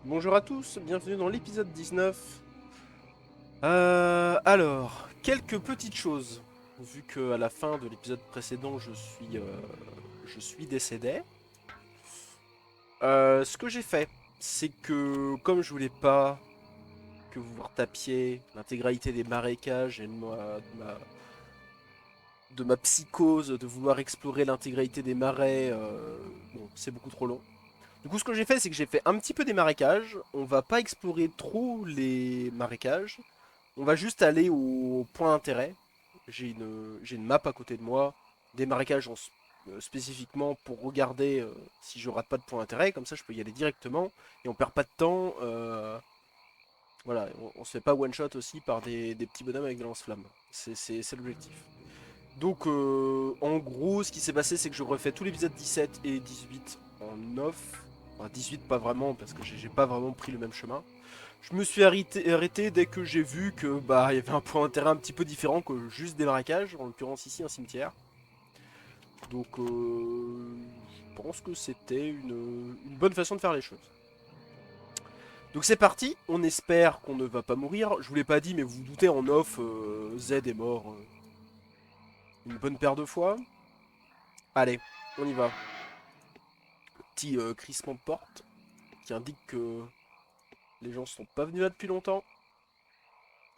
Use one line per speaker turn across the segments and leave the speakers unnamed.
Bonjour à tous, bienvenue dans l'épisode 19. Alors, quelques petites choses. Vu que à la fin de l'épisode précédent, je suis décédé. Ce que j'ai fait, c'est que comme je voulais pas que vous vous retapiez l'intégralité des marécages et de ma psychose de vouloir explorer l'intégralité des marais, bon, c'est beaucoup trop long. Du coup, ce que j'ai fait, c'est que j'ai fait un petit peu des marécages. On va pas explorer trop les marécages. On va juste aller au point d'intérêt. J'ai une map à côté de moi, des marécages spécifiquement pour regarder si je rate pas de point d'intérêt. Comme ça, je peux y aller directement et on perd pas de temps. Voilà, on se fait pas one shot aussi par des petits bonhommes avec des lance-flammes. C'est l'objectif. Donc, en gros, ce qui s'est passé, c'est que je refais tout l'épisode 17 et 18 en off. Enfin, 18 pas vraiment parce que j'ai pas vraiment pris le même chemin. Je me suis arrêté dès que j'ai vu que bah il y avait un point d'intérêt un petit peu différent que juste des marécages, en l'occurrence ici un cimetière. Donc je pense que c'était une bonne façon de faire les choses. Donc c'est parti, on espère qu'on ne va pas mourir. Je vous l'ai pas dit mais vous vous doutez en off, Z est mort une bonne paire de fois. Allez, on y va. Petit crissement de porte qui indique que les gens sont pas venus là depuis longtemps.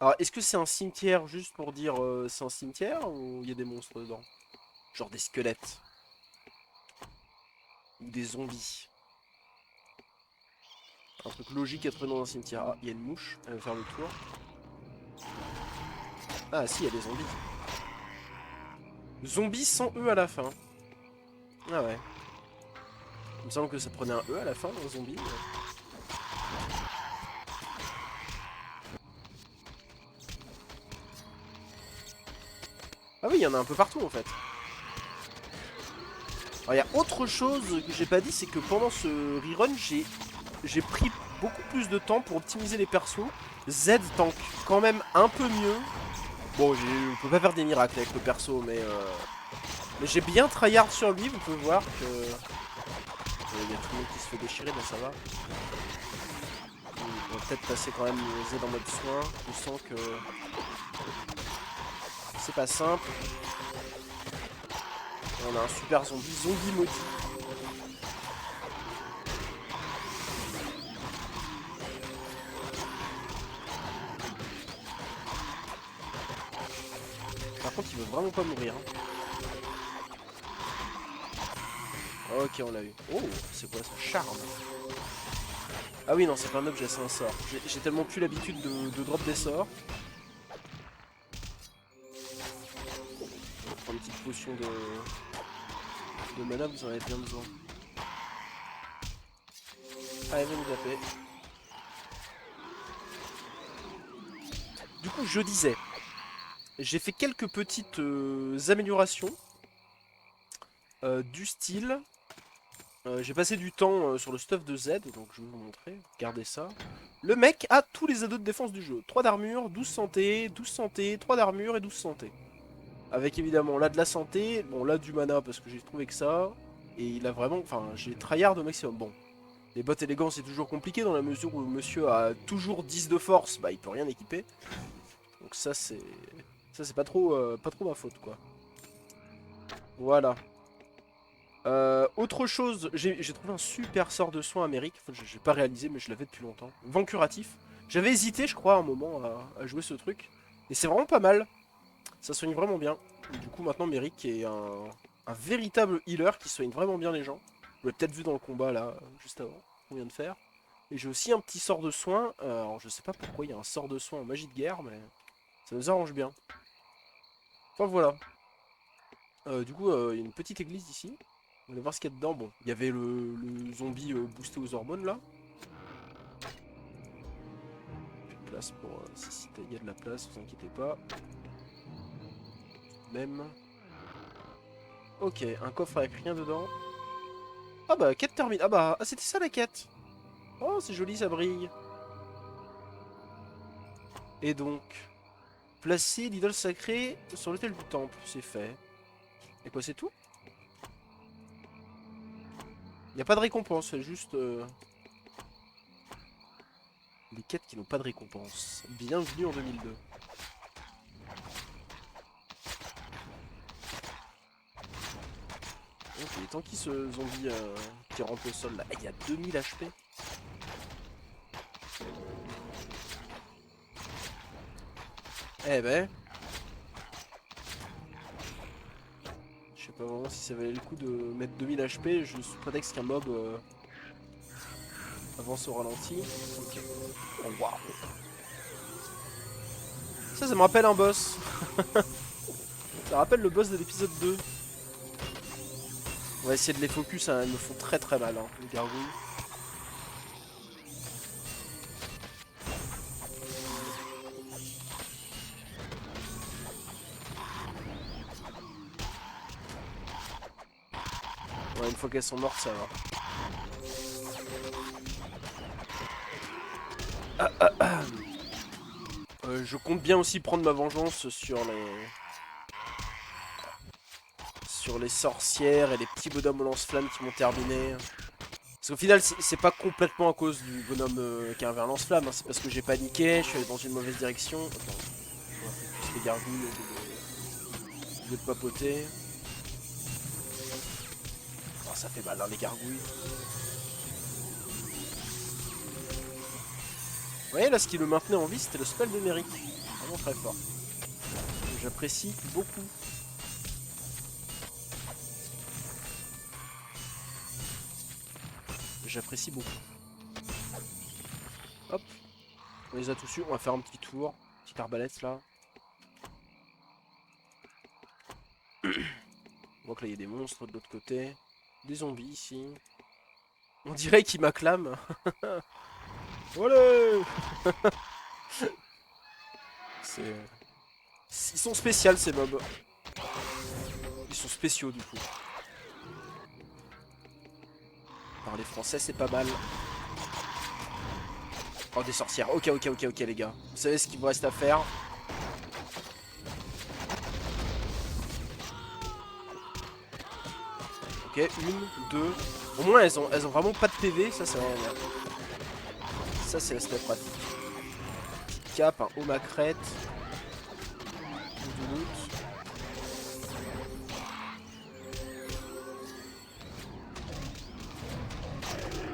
Alors est-ce que c'est un cimetière juste pour dire c'est un cimetière ou il y a des monstres dedans? Genre des squelettes. Ou des zombies. Un truc logique à trouver dans un cimetière. Ah, il y a une mouche, elle va faire le tour. Ah si, il y a des zombies. Zombies sans E à la fin. Ah ouais. Il me semble que ça prenait un E à la fin, un zombie. Ah oui, il y en a un peu partout en fait. Alors il y a autre chose que j'ai pas dit, c'est que pendant ce rerun, j'ai pris beaucoup plus de temps pour optimiser les persos. Z tank quand même un peu mieux. Bon, on peut pas faire des miracles avec le perso, mais j'ai bien tryhard sur lui, vous pouvez voir que... Il y a tout le monde qui se fait déchirer, mais ça va. On va peut-être passer quand même Z en mode soin. Je sens que c'est pas simple. Et on a un super zombie maudit. Par contre, il veut vraiment pas mourir, hein. Ok, on l'a eu. Oh, c'est quoi ça? Charme. Ah oui, non, c'est pas un objet, c'est un sort. J'ai tellement plus l'habitude de drop des sorts. On va prendre une petite potion de mana, vous en avez bien besoin. Allez, venez nous taper. Du coup, je disais, j'ai fait quelques petites améliorations du style. J'ai passé du temps sur le stuff de Z, donc je vais vous montrer. Regardez ça. Le mec a tous les ados de défense du jeu. 3 d'armure, 12 santé, 12 santé, 3 d'armure et 12 santé. Avec évidemment là de la santé, bon là du mana parce que j'ai trouvé que ça. Et il a vraiment, enfin j'ai tryhard au maximum. Bon, les bottes élégants c'est toujours compliqué dans la mesure où le monsieur a toujours 10 de force, bah il peut rien équiper. Donc ça c'est pas trop ma faute quoi. Voilà. Autre chose, j'ai trouvé un super sort de soin Amérique. Enfin, j'ai pas réalisé, mais je l'avais depuis longtemps. Vent curatif. J'avais hésité, je crois, un moment à jouer ce truc. Et c'est vraiment pas mal. Ça soigne vraiment bien. Du coup, maintenant, Méric est un véritable healer qui soigne vraiment bien les gens. Vous l'avez peut-être vu dans le combat là, juste avant, qu'on vient de faire. Et j'ai aussi un petit sort de soin. Alors, je sais pas pourquoi il y a un sort de soin en magie de guerre, mais ça nous arrange bien. Enfin, voilà. Du coup, il y a une petite église ici. On va voir ce qu'il y a dedans. Bon, il y avait le zombie boosté aux hormones là. Plus de place pour. Si, il y a de la place, vous inquiétez pas. Même. Ok, un coffre avec rien dedans. Ah bah, quête terminée. Ah bah, c'était ça la quête. Oh, c'est joli, ça brille. Et donc, placer l'idole sacrée sur l'autel du temple. C'est fait. Et quoi, c'est tout? Il n'y a pas de récompense, c'est juste. Des quêtes qui n'ont pas de récompense. Bienvenue en 2002. Ok, il est temps qu'il se zombie qui rentre au sol là. Il y a 2000 HP. Eh ben. Je sais pas vraiment si ça valait le coup de mettre 2000 HP, je sous prétexte qu'un mob avance au ralenti. Ok. Oh waouh. Ça me rappelle un boss. Ça rappelle le boss de l'épisode 2. On va essayer de les focus, hein. Elles me font très très mal, hein, les gargouilles. Ouais, une fois qu'elles sont mortes, ça va. Je compte bien aussi prendre ma vengeance sur les sorcières et les petits bonhommes au lance-flammes qui m'ont terminé. Parce qu'au final, c'est pas complètement à cause du bonhomme qui a un lance-flamme, hein. C'est parce que j'ai paniqué, je suis allé dans une mauvaise direction. Attends, on va faire plus les gargouilles au lieu de papoter. Oh, ça fait mal, hein, les gargouilles. Vous voyez là, ce qui le maintenait en vie, c'était le spell de Merrick. Vraiment très fort. J'apprécie beaucoup. J'apprécie beaucoup. Hop. On les a tous eu. On va faire un petit tour. Petite arbalète là. On voit que là il y a des monstres de l'autre côté. Des zombies ici. On dirait qu'ils m'acclament. Olé. Ils sont spéciaux ces mobs. Ils sont spéciaux du coup. Parler français c'est pas mal. Oh des sorcières. Ok les gars. Vous savez ce qu'il vous reste à faire. Ok, une, deux. Au moins elles ont vraiment pas de PV, ça c'est vraiment bien. Ça c'est l'aspect pratique. Petite cape, un haut macrette. Du loot.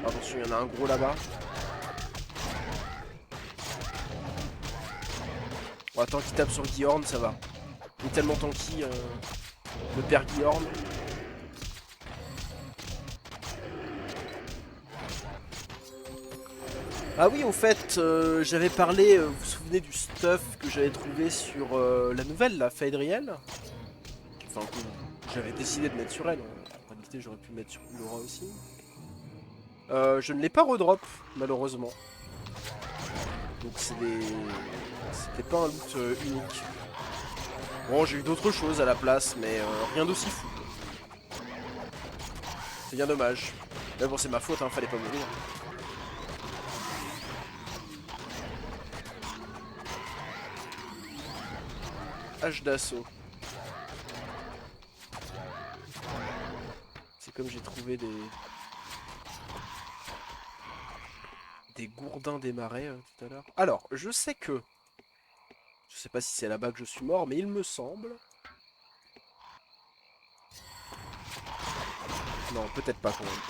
Attention, il y en a un gros là-bas. Bon, tant qu'il tape sur Guillorn, ça va. Il est tellement tanky, le père Guillorn. Ah oui, au fait, j'avais parlé, vous vous souvenez du stuff que j'avais trouvé sur la nouvelle, la Faedriel. Enfin, que j'avais décidé de mettre sur elle. En réalité, j'aurais pu le mettre sur Laura aussi. Je ne l'ai pas redrop, malheureusement. Donc c'était pas un loot unique. Bon, j'ai eu d'autres choses à la place, mais rien d'aussi fou. C'est bien dommage. Mais bon, c'est ma faute, hein, fallait pas mourir. Hache d'assaut. C'est comme j'ai trouvé des gourdins des marais tout à l'heure. Alors, je sais que... Je sais pas si c'est là-bas que je suis mort, mais il me semble... Non, peut-être pas quand même.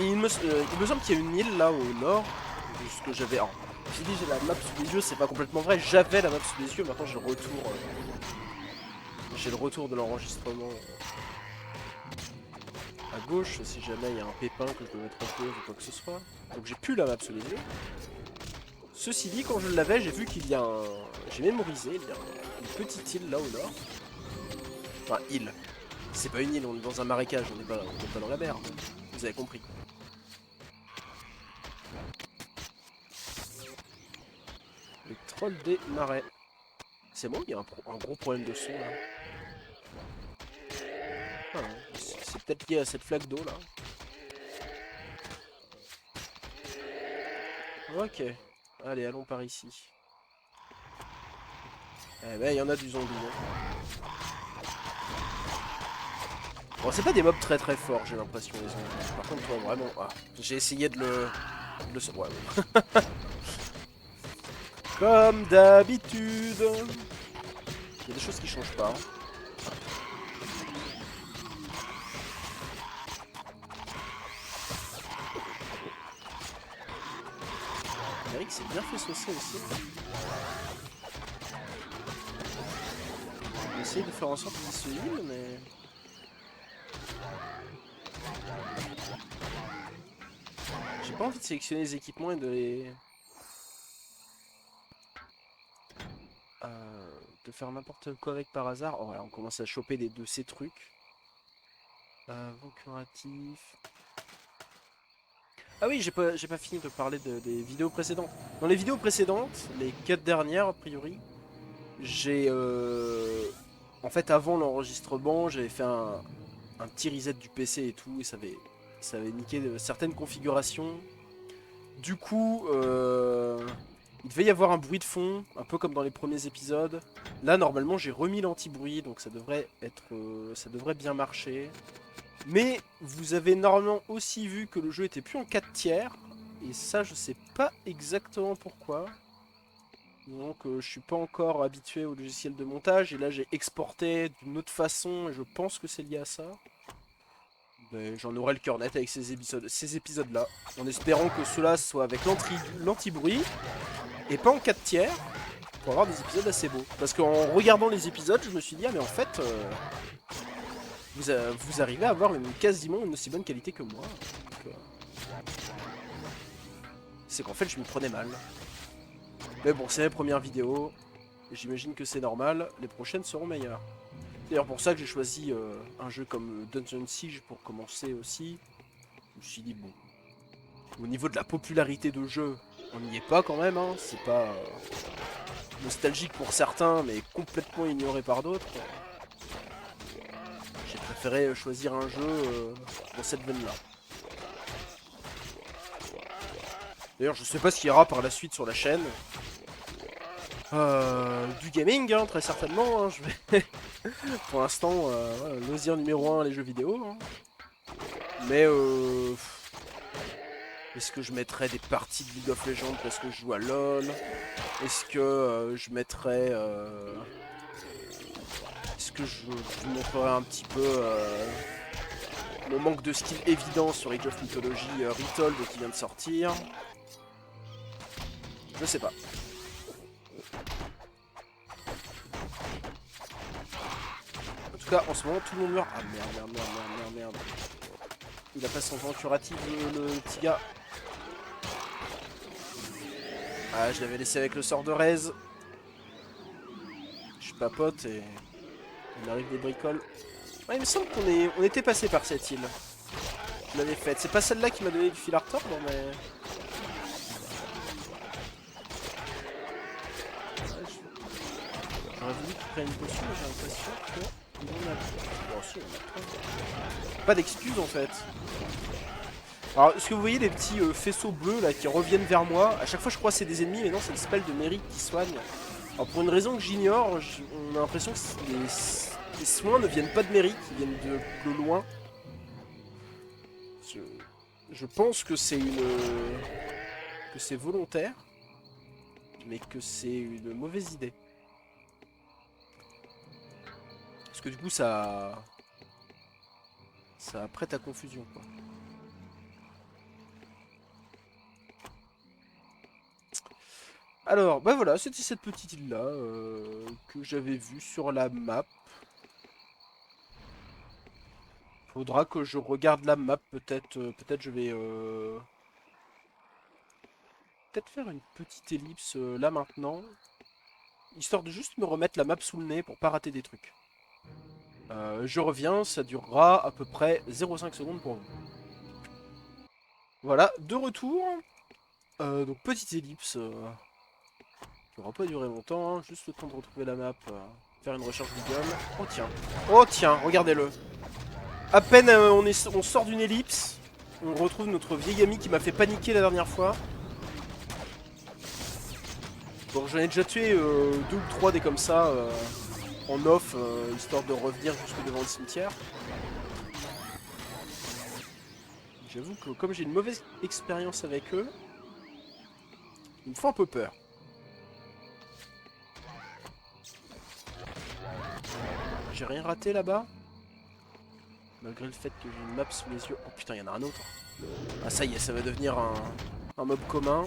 Il me semble qu'il y a une île là au nord, de ce que j'avais... J'ai dit j'ai la map sous les yeux, c'est pas complètement vrai, j'avais la map sous les yeux, maintenant j'ai le retour... J'ai le retour de l'enregistrement à gauche, si jamais il y a un pépin que je dois mettre en pause ou quoi que ce soit. Donc j'ai plus la map sous les yeux. Ceci dit, quand je l'avais, j'ai vu qu'il y a un... J'ai mémorisé, il y a une petite île là au nord. Enfin, île. C'est pas une île, on est dans un marécage, on n'est pas dans la mer. Vous avez compris. Le troll des marais. C'est bon, il y a un gros problème de son là. Ah, c'est peut-être lié à cette flaque d'eau là. Ok. Allez, allons par ici. Eh ben, il y en a du zombie. Hein. Bon, c'est pas des mobs très très forts, j'ai l'impression, les zombies. Par contre, toi, vraiment... Ah, j'ai essayé de le... Le seul, ouais, ouais. Comme d'habitude. Il y a des choses qui changent pas. Eric s'est bien fait saucer aussi. On essaye de faire en sorte qu'il se heal, mais... J'ai pas envie de sélectionner les équipements et de les... de faire n'importe quoi avec par hasard. Oh voilà, on commence à choper de ces trucs. Vent curatif... Ah oui, j'ai pas fini de parler des vidéos précédentes. Dans les vidéos précédentes, les 4 dernières a priori, j'ai... En fait, avant l'enregistrement, j'avais fait un petit reset du PC et tout, et ça avait niqué certaines configurations. Du coup, il devait y avoir un bruit de fond, un peu comme dans les premiers épisodes. Là, normalement, j'ai remis l'anti-bruit, donc ça devrait être, ça devrait bien marcher. Mais vous avez normalement aussi vu que le jeu était plus en 4 tiers. Et ça, je sais pas exactement pourquoi. Donc je suis pas encore habitué au logiciel de montage. Et là, j'ai exporté d'une autre façon. Et je pense que c'est lié à ça. Mais j'en aurai le cœur net avec ces épisodes-là. En espérant que cela soit avec l'anti-bruit. Et pas en 4 tiers. Pour avoir des épisodes assez beaux. Parce qu'en regardant les épisodes, je me suis dit, ah mais en fait... vous arrivez à avoir quasiment une aussi bonne qualité que moi. C'est qu'en fait je m'y prenais mal. Mais bon, c'est la première vidéo. J'imagine que c'est normal. Les prochaines seront meilleures. C'est d'ailleurs pour ça que j'ai choisi un jeu comme Dungeon Siege pour commencer aussi. Je me suis dit bon. Au niveau de la popularité de jeu, on n'y est pas quand même. Hein. C'est pas nostalgique pour certains, mais complètement ignoré par d'autres. J'ai préféré choisir un jeu dans cette veine-là. D'ailleurs, je sais pas ce qu'il y aura par la suite sur la chaîne. Du gaming, hein, très certainement. Hein, je vais pour l'instant, loisir numéro 1, les jeux vidéo. Hein. Mais est-ce que je mettrais des parties de League of Legends parce que je joue à LoL? Est-ce que je mettrais... Est-ce que je vous montrerai un petit peu mon manque de skill évident sur Age of Mythology Retold qui vient de sortir? Je sais pas. En tout cas, en ce moment, tout le monde meurt. Ah merde. Il a pas son vent curatif, le petit gars. Ah, je l'avais laissé avec le sort de Rez. Je papote et il arrive des bricoles. Ouais, il me semble qu'on était passé par cette île. Je l'avais faite. C'est pas celle-là qui m'a donné du fil à retordre, mais... J'aurais voulu qu'il prenne une potion, mais j'ai l'impression que... Pas d'excuses en fait. Alors, est-ce que vous voyez les petits faisceaux bleus là qui reviennent vers moi? À chaque fois, je crois que c'est des ennemis, mais non, c'est le spell de Merrick qui soigne. Alors, pour une raison que j'ignore, on a l'impression que les soins ne viennent pas de Merrick, ils viennent de loin. Je pense que c'est que c'est volontaire, mais que c'est une mauvaise idée. Parce que du coup, ça prête à confusion, quoi. Alors, bah voilà, c'était cette petite île-là que j'avais vue sur la map. Faudra que je regarde la map, peut-être je vais peut-être faire une petite ellipse là maintenant. Histoire de juste me remettre la map sous le nez pour pas rater des trucs. Je reviens, ça durera à peu près 0,5 secondes pour vous. Voilà, de retour. Donc petite ellipse qui aura pas duré longtemps, hein, juste le temps de retrouver la map, faire une recherche Google. Oh tiens, regardez-le. À peine on sort d'une ellipse, on retrouve notre vieil ami qui m'a fait paniquer la dernière fois. Bon, j'en ai déjà tué 2 ou 3 des comme ça en off, histoire de revenir jusque devant le cimetière. J'avoue que comme j'ai une mauvaise expérience avec eux, Il me fait un peu peur. J'ai rien raté là-bas? Malgré le fait que j'ai une map sous les yeux. Oh putain, il y en a un autre. Ah ça y est, ça va devenir un mob commun.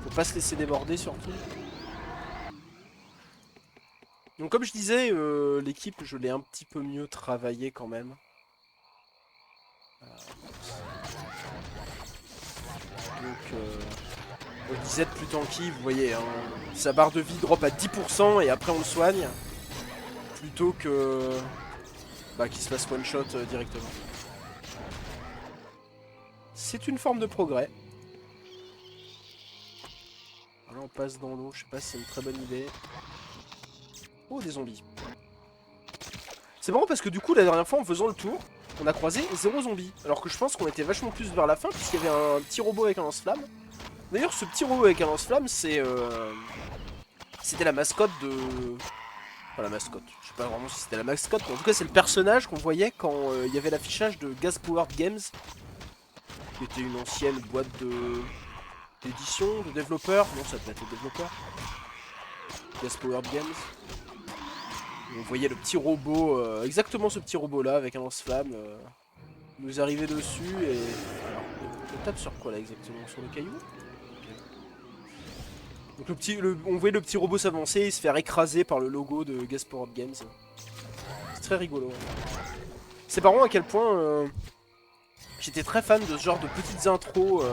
Faut pas se laisser déborder surtout. Donc comme je disais, l'équipe, je l'ai un petit peu mieux travaillé quand même. Donc, Odysseus plus tanky, vous voyez, hein, sa barre de vie drop à 10% et après on le soigne. Plutôt que qu'il se fasse one shot directement. C'est une forme de progrès. Là on passe dans l'eau, je sais pas si c'est une très bonne idée. Oh, des zombies. C'est marrant parce que du coup la dernière fois en faisant le tour, on a croisé 0 zombies. Alors que je pense qu'on était vachement plus vers la fin puisqu'il y avait un petit robot avec un lance-flamme. D'ailleurs ce petit robot avec un lance-flamme c'était la mascotte de... Enfin la mascotte, je sais pas vraiment si c'était la mascotte, mais en tout cas c'est le personnage qu'on voyait quand il y avait l'affichage de Gas Powered Games. Qui était une ancienne boîte d'édition, de développeurs. Non, ça devait être le développeur. Gas Powered Games. Et on voyait le petit robot, exactement ce petit robot là avec un lance-flamme nous arriver dessus et... Alors, on tape sur quoi là exactement? Sur le caillou? Donc on voyait le petit robot s'avancer et se faire écraser par le logo de Gas Powered Games. C'est très rigolo. C'est marrant à quel point j'étais très fan de ce genre de petites intros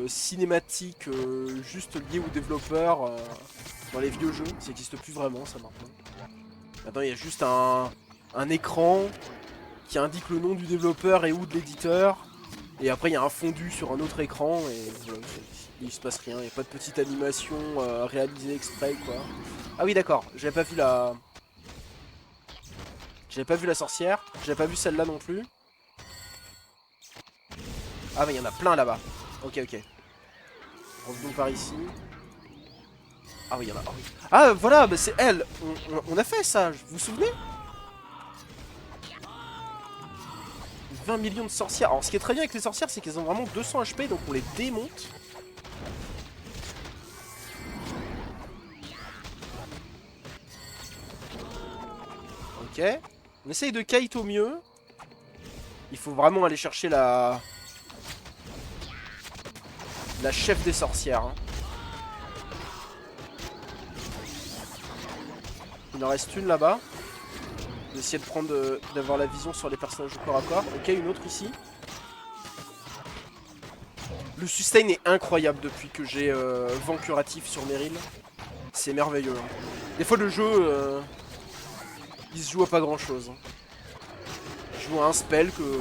cinématiques juste liées aux développeurs dans les vieux jeux. Ça n'existe plus vraiment ça maintenant. Maintenant il y a juste un écran qui indique le nom du développeur et ou de l'éditeur. Et après il y a un fondu sur un autre écran et voilà, il se passe rien, il n'y a pas de petite animation réalisée exprès quoi. Ah oui d'accord, j'avais pas vu la... J'avais pas vu la sorcière, j'avais pas vu celle-là non plus. Ah mais il y en a plein là-bas. Ok ok. Revenons par ici. Ah oui il y en a. Ah, oui. Ah voilà, bah, c'est elle. On a fait ça, vous vous souvenez? 20 millions de sorcières. Alors ce qui est très bien avec les sorcières, c'est qu'elles ont vraiment 200 HP, donc on les démonte. Ok. On essaye de kite au mieux. Il faut vraiment aller chercher la chef des sorcières. Hein. Il en reste une là-bas. Je vais essayer d'avoir la vision sur les personnages au corps à corps. Ok, une autre ici. Le sustain est incroyable depuis que j'ai vent curatif sur Meryl. C'est merveilleux. Hein. Des fois le jeu, il se joue à pas grand chose. Hein. Je joue à un spell que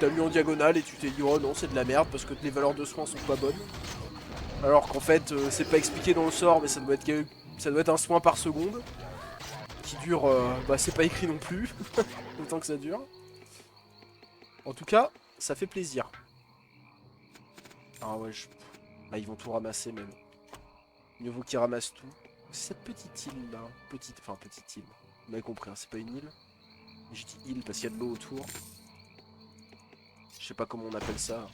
t'as lu en diagonale et tu t'es dit oh non c'est de la merde parce que les valeurs de soins sont pas bonnes. Alors qu'en fait c'est pas expliqué dans le sort mais ça doit être un soin par seconde. Qui dure, c'est pas écrit non plus. Autant que ça dure. En tout cas, ça fait plaisir. Ah ouais, ils vont tout ramasser même. Mieux vaut qu'ils ramassent tout. C'est cette petite île là. Petite île. Vous m'avez compris, hein, c'est pas une île. Je dis île parce qu'il y a de l'eau autour. Je sais pas comment on appelle ça.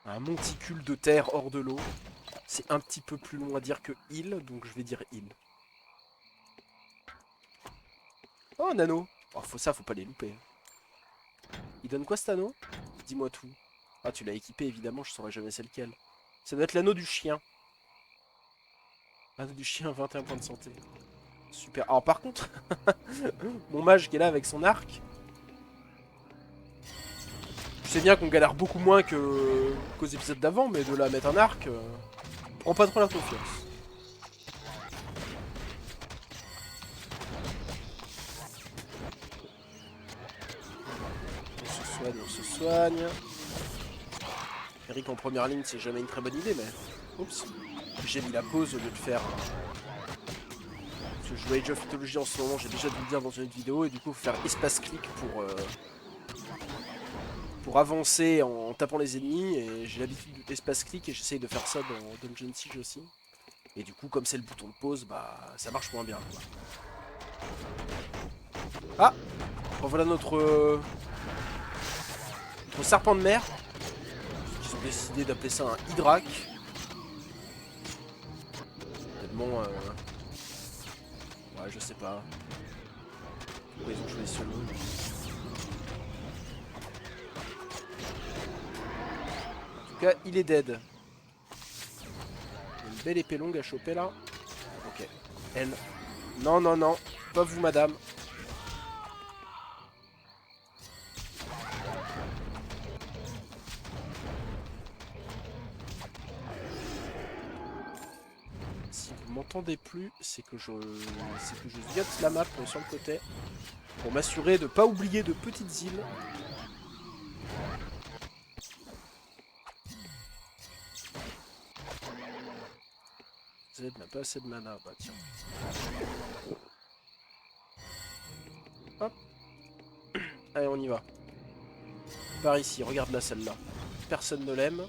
Un monticule de terre hors de l'eau. C'est un petit peu plus long à dire que île, donc je vais dire île. Oh, un anneau. Oh, faut pas les louper. Il donne quoi cet anneau? Dis-moi tout. Ah, tu l'as équipé, évidemment, je saurais jamais c'est lequel. Ça doit être l'anneau du chien. L'anneau du chien, 21 points de santé. Super. Alors, par contre, mon mage qui est là avec son arc. Je sais bien qu'on galère beaucoup moins qu'aux épisodes d'avant, mais de là à mettre un arc, prends pas trop la confiance. On se soigne. Eric en première ligne, c'est jamais une très bonne idée, mais... Oups. J'ai mis la pause au lieu de faire... Parce que je joue Age of Mythology en ce moment, j'ai déjà dû le dire dans une autre vidéo, et du coup, faut faire espace-clic pour avancer en tapant les ennemis, et j'ai l'habitude d'espace-clic, et j'essaye de faire ça dans Dungeon Siege aussi. Et du coup, comme c'est le bouton de pause, ça marche moins bien, quoi. Ah! Revoilà notre... Au serpent de mer. Ils ont décidé d'appeler ça un hydrac. Tellement... Ouais, je sais pas. Pourquoi ils ont choisi ce nom. En tout cas, il est dead. Il y a une belle épée longue à choper là. Ok. Elle. Non, non, non. Pas vous, madame. Si vous m'entendez plus, c'est que je ziote la map sur le côté. Pour m'assurer de ne pas oublier de petites îles. Z n'a pas assez de mana. Bah tiens. Hop. Allez, on y va. Par ici, regarde-la celle-là. Personne ne l'aime.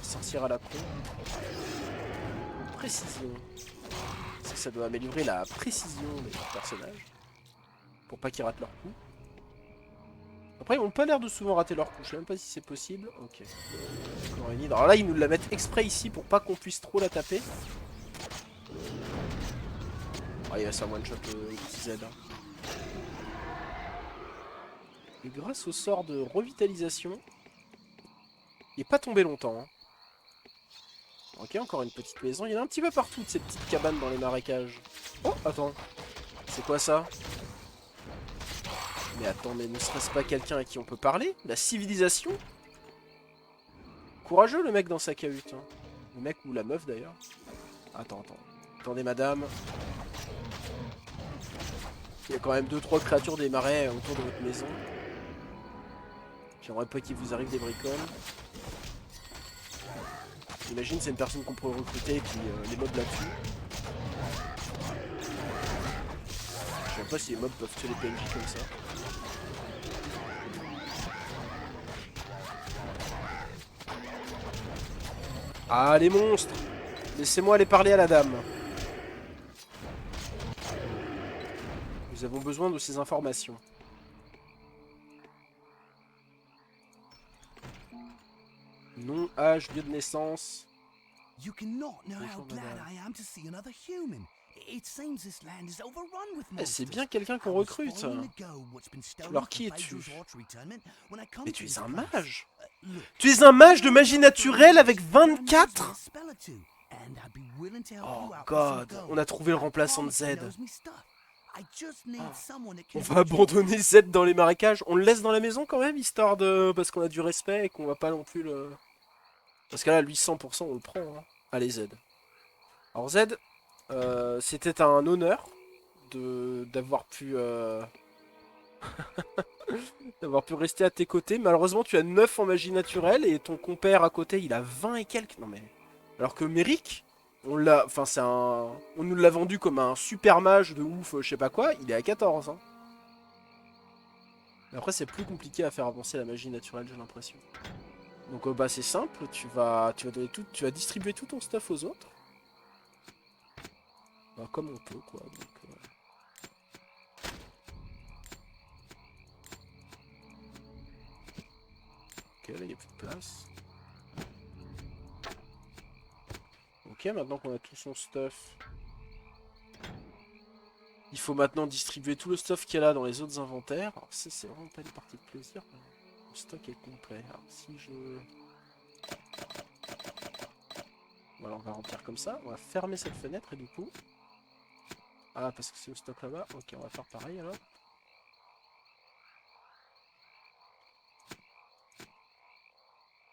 Sorcière à la con. Précision. Ça doit améliorer la précision des personnages. Pour pas qu'ils ratent leur coup. Après, ils n'ont pas l'air de souvent rater leur coup. Je sais même pas si c'est possible. Ok. Alors là, ils nous la mettent exprès ici pour pas qu'on puisse trop la taper. Ah, il va se faire one-shot le petit Z. Et grâce au sort de revitalisation, il n'est pas tombé longtemps. Hein. Ok, encore une petite maison. Il y en a un petit peu partout de ces petites cabanes dans les marécages. Oh, attends. C'est quoi ça? Mais attends, mais ne serait-ce pas quelqu'un à qui on peut parler? La civilisation? Courageux le mec dans sa cahute. Hein. Le mec ou la meuf d'ailleurs. Attends. Attendez madame. Il y a quand même 2-3 créatures des marais autour de votre maison. J'aimerais pas qu'il vous arrive des bricoles. J'imagine c'est une personne qu'on pourrait recruter et puis les mobs la tuent. Je sais même pas si les mobs peuvent tuer les PNJ comme ça. Ah les monstres! Laissez-moi aller parler à la dame. Nous avons besoin de ces informations. Nom, âge, lieu de naissance.
You cannot know how glad I am to see another human. It seems this land is overrun with monsters.
C'est bien quelqu'un qu'on recrute. Alors qui es-tu? Mais tu es un mage. Tu es un mage de magie naturelle avec 24? Oh god, on a trouvé le remplaçant de Z. On va abandonner Z dans les marécages. On le laisse dans la maison quand même, histoire de... Parce qu'on a du respect et qu'on va pas non plus le... Parce que là, lui, 100%, on le prend. Hein. Allez, Z. Alors Z, c'était un honneur d'avoir pu... d'avoir pu rester à tes côtés. Malheureusement, tu as 9 en magie naturelle et ton compère à côté, il a 20 et quelques. Non mais... Alors que Merrick, on l'a... Enfin, c'est un... On nous l'a vendu comme un super mage de ouf, je sais pas quoi. Il est à 14. Hein. Mais après, c'est plus compliqué à faire avancer la magie naturelle, j'ai l'impression. Donc bah c'est simple, tu vas distribuer tout ton stuff aux autres. Bah, comme on peut quoi. Donc, ok, là il n'y a plus de place. Ok, maintenant qu'on a tout son stuff, il faut maintenant distribuer tout le stuff qu'il y a là dans les autres inventaires. Alors ça c'est vraiment pas une partie de plaisir. Le stock est complet. Alors si je... Voilà, on va remplir comme ça. On va fermer cette fenêtre et du coup... Ah, parce que c'est le stock là-bas. Ok, on va faire pareil alors.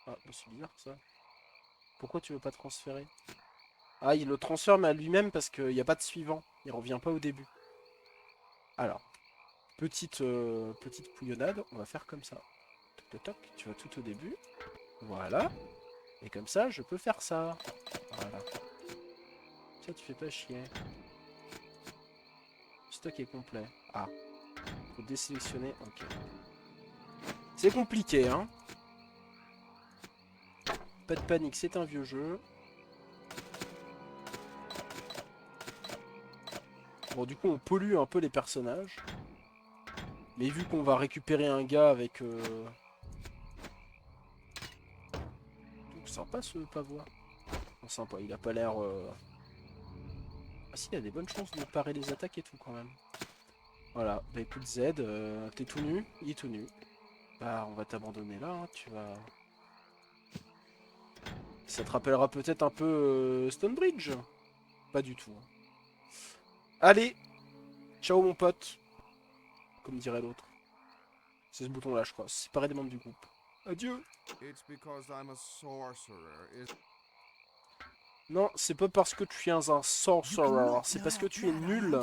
Ah, c'est bizarre ça. Pourquoi tu veux pas transférer? Ah, il le transfère mais à lui-même parce qu'il n'y a pas de suivant. Il revient pas au début. Alors, petite pouillonnade. On va faire comme ça. Toc, toc, toc. Tu vas tout au début. Voilà. Et comme ça, je peux faire ça. Voilà. Ça, tu fais pas chier. Le stock est complet. Ah. Faut désélectionner. Ok. C'est compliqué, hein. Pas de panique, c'est un vieux jeu. Bon, du coup, on pollue un peu les personnages. Mais vu qu'on va récupérer un gars avec... Donc, sympa ce pavois. Bon, sympa, il a pas l'air... Ah si, il a des bonnes chances de parer les attaques et tout quand même. Voilà, bah écoute Z, t'es tout nu, il est tout nu. Bah on va t'abandonner là, hein, tu vas... Ça te rappellera peut-être un peu Stonebridge? Pas du tout. Allez, ciao mon pote, comme dirait l'autre. C'est ce bouton là je crois, séparer des membres du groupe. Adieu. Non, c'est pas parce que tu es un sorcerer, c'est parce que tu es nul.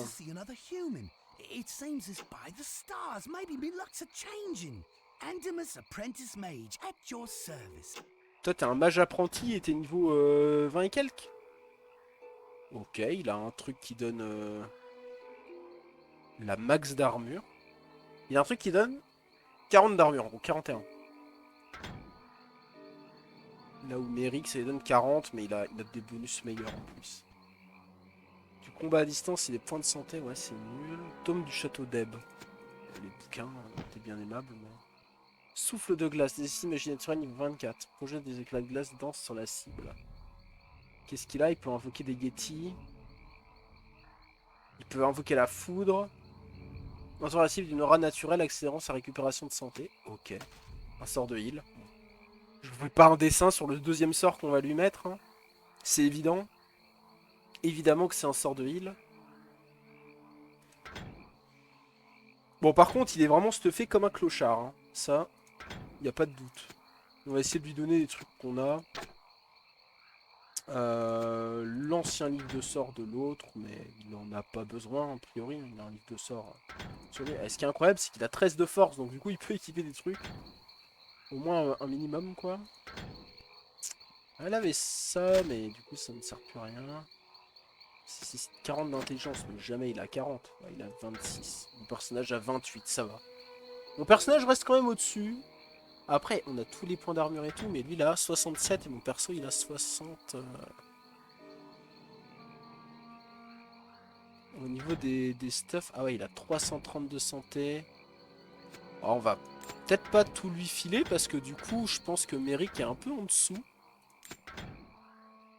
It seems as by the stars, maybe me luck's a changing. Andimus Apprentice Mage at your service.
Toi t'es un mage apprenti et t'es niveau 20 et quelques. Ok, il a un truc qui donne la max d'armure. Il a un truc qui donne 40 d'armure, ou 41. Là où Merrick ça lui donne 40, mais il a des bonus meilleurs en plus. Du combat à distance et des points de santé, ouais c'est nul. Tome du château d'Eb. Les bouquins, t'es bien aimable, mais... Souffle de glace, des essais magie naturelle niveau 24. Projette des éclats de glace dense sur la cible. Qu'est-ce qu'il a? Il peut invoquer des Yeti. Il peut invoquer la foudre. Sur la cible d'une aura naturelle accélérant sa récupération de santé. Ok. Un sort de heal. Je vous fais pas un dessin sur le deuxième sort qu'on va lui mettre. Hein. C'est évident. Évidemment que c'est un sort de heal. Bon, par contre, il est vraiment stuffé comme un clochard. Hein. Ça, il n'y a pas de doute. On va essayer de lui donner des trucs qu'on a. L'ancien livre de sort de l'autre, mais il n'en a pas besoin, a priori. Il a un livre de sort. Ce qui est incroyable, c'est qu'il a 13 de force, donc du coup, il peut équiper des trucs. Au moins un minimum, quoi. Elle avait ça, mais du coup, ça ne sert plus à rien. C'est 40 d'intelligence, mais jamais il a 40. Ouais, il a 26. Mon personnage a 28, ça va. Mon personnage reste quand même au-dessus. Après, on a tous les points d'armure et tout, mais lui, il a 67 et mon perso, il a 60... Au niveau des stuff... Ah ouais, il a 330 de santé. Alors, on va peut-être pas tout lui filer, parce que du coup, je pense que Merrick est un peu en dessous.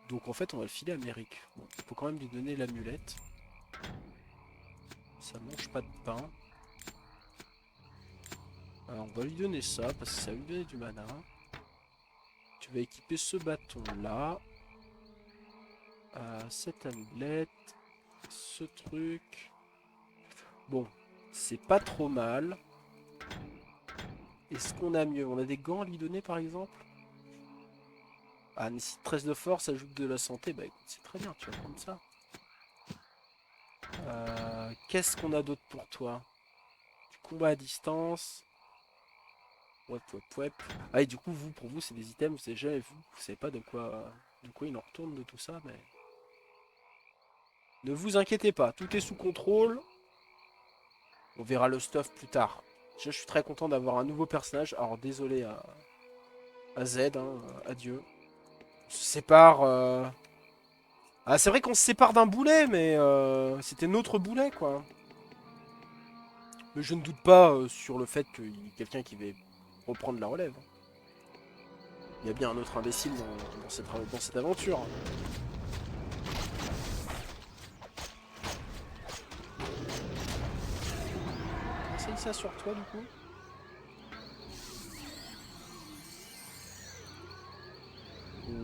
Donc en fait, on va le filer à Merrick. Bon, il faut quand même lui donner l'amulette. Ça mange pas de pain. Alors, on va lui donner ça, parce que ça va lui donner du mana. Tu vas équiper ce bâton-là. Cette amulette. Ce truc. Bon, c'est pas trop mal. Est-ce qu'on a mieux? On a des gants à lui donner, par exemple? Ah, nécessite 13 de force, ajoute de la santé. Bah écoute, c'est très bien, tu vas prendre ça. Qu'est-ce qu'on a d'autre pour toi? Du combat à distance. Ouais. Ah, et du coup, pour vous, c'est des items, vous savez jamais vu. Vous savez pas de quoi il en retourne de tout ça, mais... Ne vous inquiétez pas, tout est sous contrôle. On verra le stuff plus tard. Déjà, je suis très content d'avoir un nouveau personnage. Alors, désolé à Z, hein, adieu. On se sépare... Ah, c'est vrai qu'on se sépare d'un boulet, mais c'était notre boulet, quoi. Mais je ne doute pas sur le fait qu'il y ait quelqu'un qui va reprendre la relève. Il y a bien un autre imbécile dans cette aventure. Essaye ça sur toi, du coup.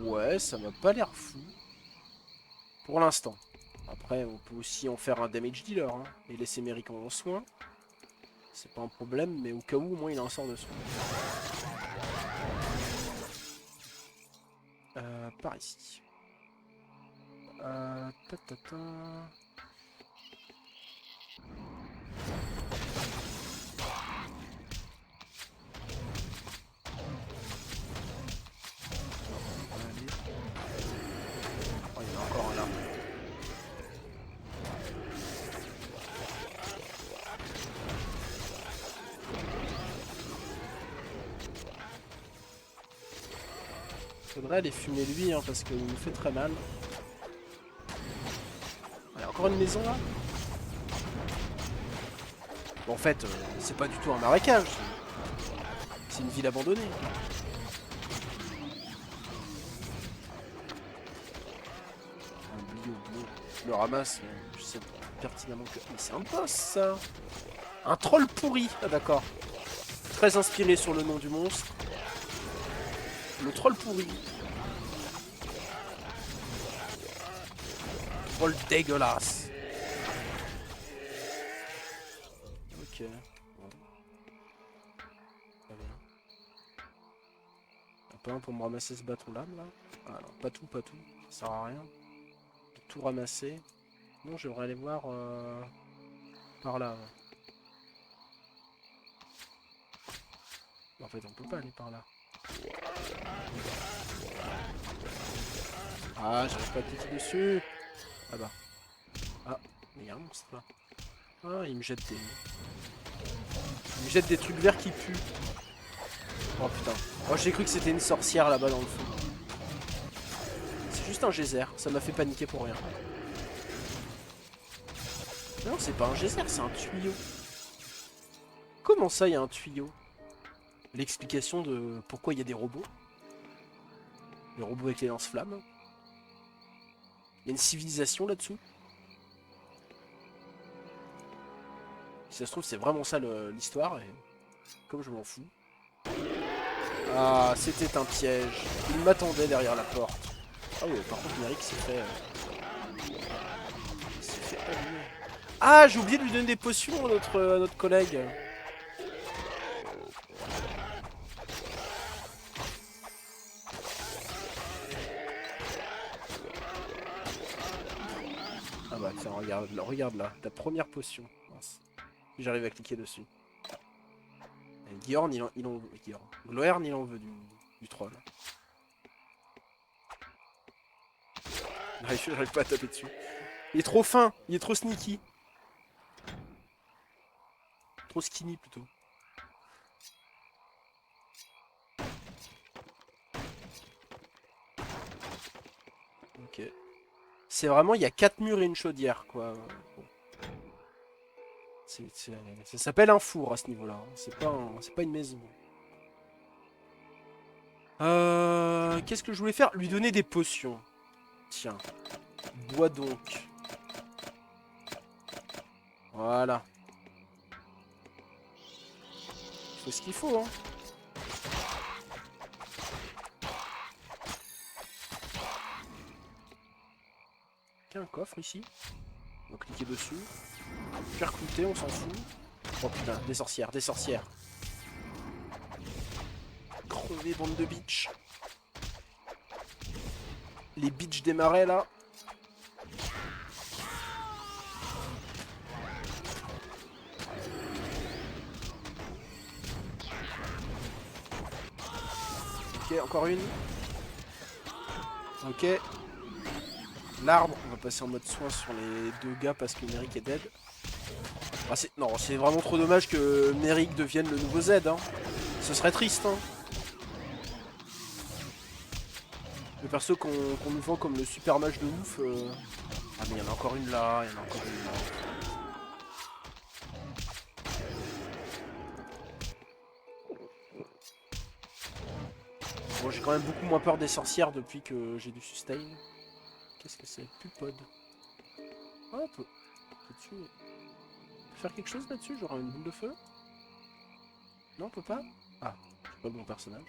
Ouais, ça m'a pas l'air fou. Pour l'instant. Après, on peut aussi en faire un damage dealer, hein, et laisser Merrick en soin. C'est pas un problème, mais au cas où, au moins il a un sort de soin. Par ici. Ta. Oh, il y en a encore un là. Faudrait aller fumer lui, hein, parce qu'il nous fait très mal. Il y a encore une maison là. Bon, en fait, c'est pas du tout un marécage. C'est une ville abandonnée. Un bio bleu. Je le ramasse, je sais pertinemment que... Mais c'est un boss, ça. Un troll pourri. Ah, d'accord. Très inspiré sur le nom du monstre. Le troll pourri. Troll dégueulasse. Ok. Bon. Très bien. Y'a pas un pour me ramasser ce bâton lame là? Ah non, pas tout, pas tout. Ça sert à rien. De tout ramasser. Non, j'aimerais aller voir par là. En fait, on peut pas aller par là. Ah, j'arrive pas à cliquer dessus. Ah bah. Ah, mais y'a un monstre là. Ah, il me jette des... Il me jette des trucs verts qui puent. Oh putain. Oh, j'ai cru que c'était une sorcière là-bas dans le fond. C'est juste un geyser. Ça m'a fait paniquer pour rien. Non, c'est pas un geyser, c'est un tuyau. Comment ça, il y a un tuyau? L'explication de pourquoi il y a des robots. Les robots avec les lance-flammes. Il y a une civilisation là-dessous. Si ça se trouve, c'est vraiment ça l'histoire. Et comme je m'en fous. Ah, c'était un piège. Il m'attendait derrière la porte. Ah oui, par contre, Merrick s'est fait... il s'est fait allumer. Ah, j'ai oublié de lui donner des potions à notre collègue. Ah bah tiens, regarde là, ta première potion. Mince. J'arrive à cliquer dessus. Et Georn, il en veut. Gloern, il en veut du troll. J'arrive pas à taper dessus. Il est trop fin, il est trop sneaky. Trop skinny plutôt. Ok. C'est vraiment, il y a 4 murs et une chaudière, quoi. Bon. Ça s'appelle un four à ce niveau-là. C'est pas une maison. Qu'est-ce que je voulais faire? Lui donner des potions. Tiens. Bois donc. Voilà. Il faut ce qu'il faut, hein. Il y a un coffre ici. On va cliquer dessus. Percuter, on s'en fout. Oh putain, des sorcières, des sorcières. Crevez, bande de bitch. Les bitches des marais là. Ok, encore une. Ok. L'arbre, on va passer en mode soin sur les deux gars parce que Merrick est dead. Ah, non, c'est vraiment trop dommage que Merrick devienne le nouveau Z. Hein. Ce serait triste. Hein. Le perso qu'on nous vend comme le super mage de ouf. Ah mais il y en a encore une là, il y en a encore une là. Bon, j'ai quand même beaucoup moins peur des sorcières depuis que j'ai du sustain. Qu'est-ce que c'est? Pupod. Ah, on peut faire quelque chose là-dessus? Genre une boule de feu? Non, on peut pas? Ah, c'est pas le bon personnage.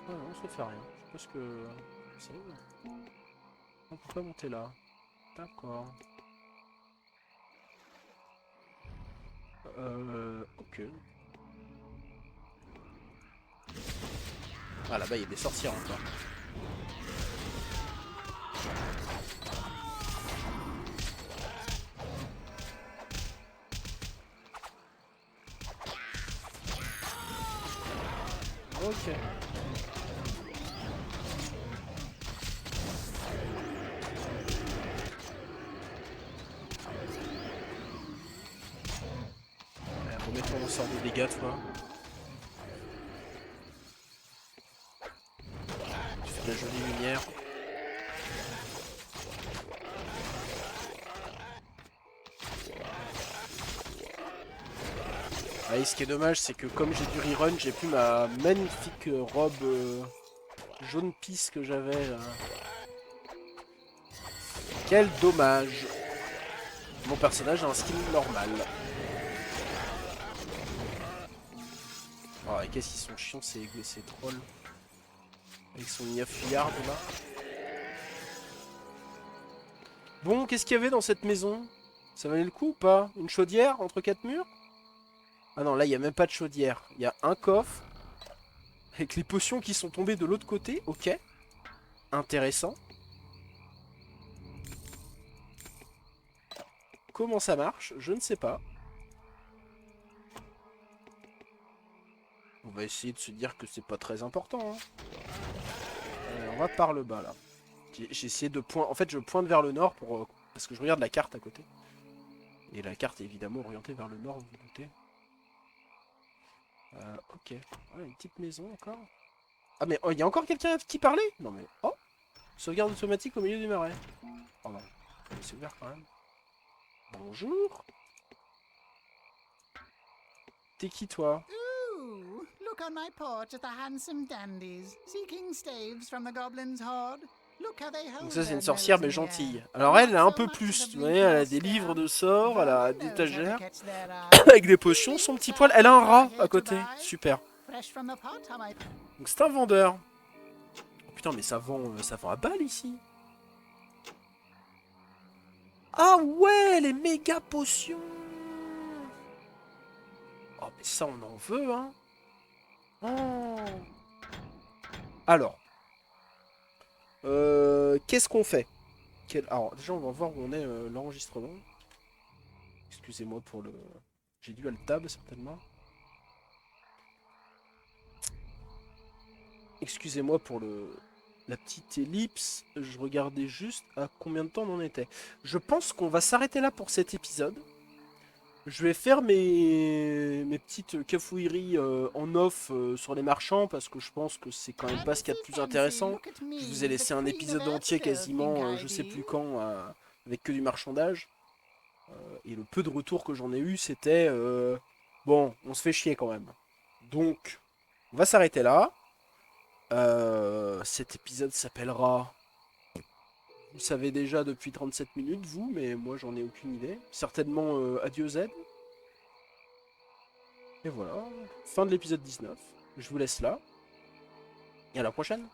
Ah non, ça fait rien. Je sais pas ce que c'est. On peut pas monter là. D'accord. Ok. Ah là-bas il y a des sorcières encore. Ok. Remettons en sort de dégâts, toi. Tu fais de la jolie lumière. Ouais, ce qui est dommage, c'est que comme j'ai du rerun, j'ai plus ma magnifique robe jaune pisse que j'avais là. Quel dommage. Mon personnage a un skin normal. Oh, et qu'est-ce qu'ils sont chiants ces trolls. Avec son 9 yard là. Bon, qu'est-ce qu'il y avait dans cette maison? Ça valait le coup ou pas? Une chaudière entre quatre murs? Ah non, là il n'y a même pas de chaudière. Il y a un coffre. Avec les potions qui sont tombées de l'autre côté. Ok. Intéressant. Comment ça marche? Je ne sais pas. On va essayer de se dire que c'est pas très important. Hein. On va par le bas là. J'ai essayé de pointer. En fait, je pointe vers le nord pour parce que je regarde la carte à côté. Et la carte est évidemment orientée vers le nord, vous vous doutez. Ok. Ouais, une petite maison encore. Ah mais il y a encore quelqu'un qui parlait? Non mais... Oh, sauvegarde automatique au milieu du marais. Oh non. C'est ouvert quand même. Bonjour. T'es qui toi?
Ooh, look on my porch at the handsome dandies, seeking staves from the goblin's horde. Look how they hold
Donc ça c'est
their
une sorcière
nose
mais
in the air.
gentille. Alors elle a un
Not
peu
so much
plus.
as a
Vous voyez,
bleak
elle a
little
des livres de
scout.
sorts, elle a
Though
des
knows how to
étagères.
catch their eye.
Avec des potions, son petit poil. Elle a un rat à côté. Super.
Fresh from the pot, how I...
Donc c'est un vendeur. Oh, putain mais ça vend à balle ici. Ah ouais, les méga potions. Oh mais ça on en veut hein. Oh. Alors. Qu'est-ce qu'on fait? Alors déjà on va voir où on est l'enregistrement. Excusez-moi pour le... J'ai dû à le tab certainement. Excusez-moi pour la petite ellipse. Je regardais juste à combien de temps on en était. Je pense qu'on va s'arrêter là pour cet épisode. Je vais faire mes petites cafouilleries en off sur les marchands parce que je pense que c'est quand même pas ce qu'il y a de plus intéressant. Je vous ai laissé un épisode entier quasiment, je sais plus quand, avec que du marchandage. Et le peu de retours que j'en ai eu, c'était bon, on se fait chier quand même. Donc, on va s'arrêter là. Cet épisode s'appellera... Vous savez déjà depuis 37 minutes, vous, mais moi j'en ai aucune idée. Certainement Adieu Z. Et voilà, fin de l'épisode 19. Je vous laisse là. Et à la prochaine.